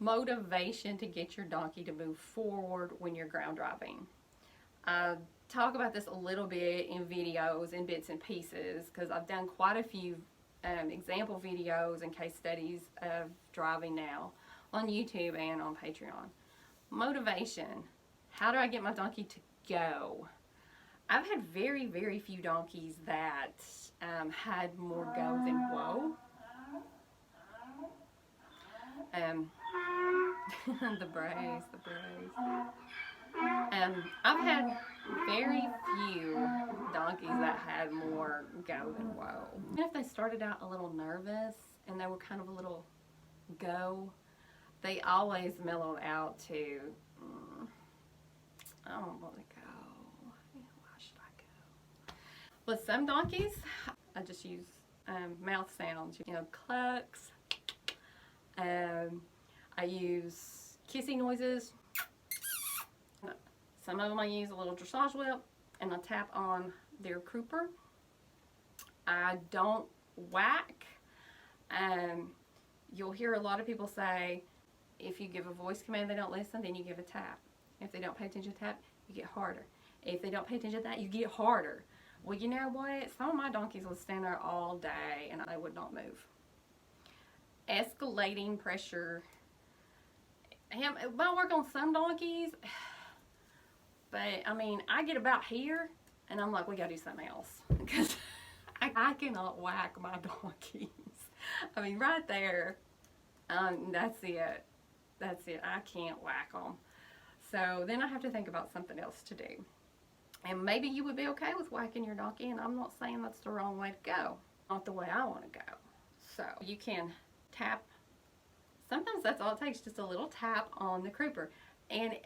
motivation to get your donkey to move forward when you're ground driving. I talk about this a little bit in videos in bits and pieces because I've done quite a few example videos and case studies of driving now on YouTube and on Patreon. Motivation. How do I get my donkey to go? I've had very, very few donkeys that had more go than whoa. The brace. I've had very few donkeys that had more go than whoa. Even if they started out a little nervous and they were kind of a little go, they always mellowed out to, I don't want to go. Why should I go? With some donkeys, I just use mouth sounds, clucks. I use kissing noises. Some of them I use a little dressage whip and I tap on their crupper. I don't whack. You'll hear a lot of people say if you give a voice command they don't listen, then you give a tap. If they don't pay attention to tap, you get harder. If they don't pay attention to that, you get harder. Well, you know what? Some of my donkeys would stand there all day and I would not move. Escalating pressure. I work on some donkeys, but I mean, I get about here and I'm like, we gotta do something else because I cannot whack my donkeys. I mean, right there, that's it. That's it. I can't whack them. So then I have to think about something else to do. And maybe you would be okay with whacking your donkey, and I'm not saying that's the wrong way to go. Not the way I want to go. So you can tap. Sometimes that's all it takes, just a little tap on the crupper. And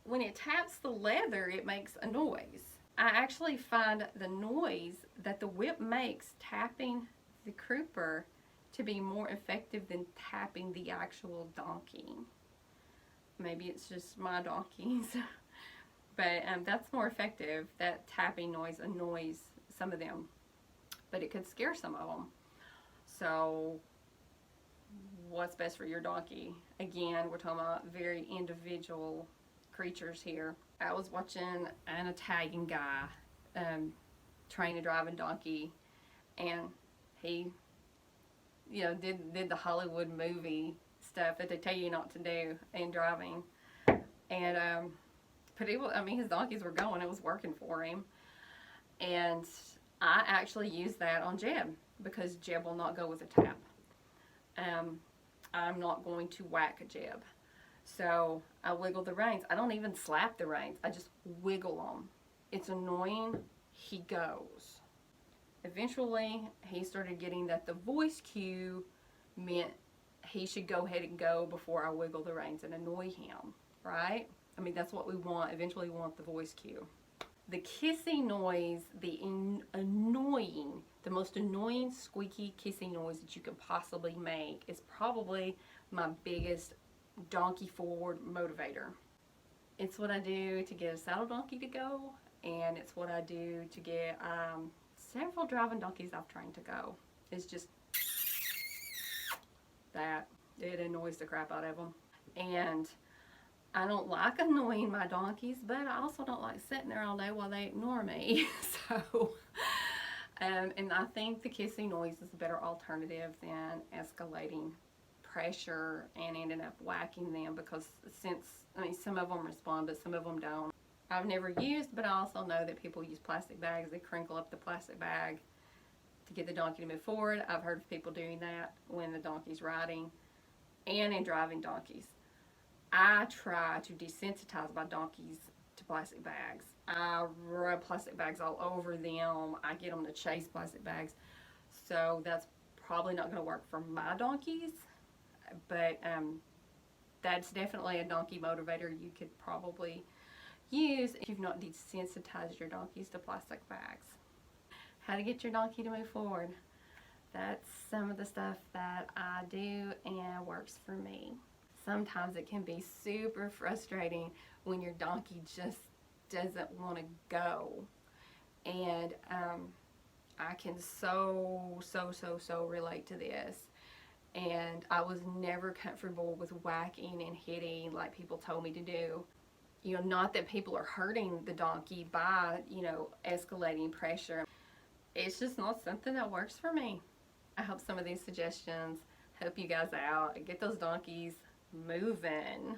when it taps the leather, it makes a noise. I actually find the noise that the whip makes tapping the crupper to be more effective than tapping the actual donkey. Maybe it's just my donkeys, but that's more effective. That tapping noise annoys some of them, but it could scare some of them. So what's best for your donkey? Again, we're talking about very individual creatures here. I was watching an Italian guy train a driving donkey, and he did the Hollywood movie stuff that they tell you not to do in driving. And but his donkeys were going, it was working for him. And I actually used that on Jeb because Jeb will not go with a tap. I'm not going to whack Jeb. So I wiggle the reins. I don't even slap the reins. I just wiggle them. It's annoying. He goes. Eventually, he started getting that the voice cue meant he should go ahead and go before I wiggle the reins and annoy him, right? I mean, that's what we want. Eventually, we want the voice cue. The kissing noise, the most annoying squeaky kissing noise that you can possibly make is probably my biggest donkey forward motivator. It's what I do to get a saddle donkey to go, and it's what I do to get several driving donkeys I've trained to go. It's just that. It annoys the crap out of them. And I don't like annoying my donkeys, but I also don't like sitting there all day while they ignore me. So, and I think the kissing noise is a better alternative than escalating pressure and ending up whacking them, because some of them respond, but some of them don't. I've never used, but I also know that people use plastic bags. They crinkle up the plastic bag to get the donkey to move forward. I've heard of people doing that when the donkey's riding and in driving donkeys. I try to desensitize my donkeys to plastic bags. I rub plastic bags all over them. I get them to chase plastic bags. So that's probably not going to work for my donkeys, but that's definitely a donkey motivator you could probably use if you've not desensitized your donkeys to plastic bags. How to get your donkey to move forward. That's some of the stuff that I do and works for me. Sometimes it can be super frustrating when your donkey just doesn't want to go. And I can so relate to this. and I was never comfortable with whacking and hitting like people told me to do. You know, not that people are hurting the donkey by, you know, escalating pressure. It's just not something that works for me. I hope some of these suggestions help you guys out and get those donkeys moving.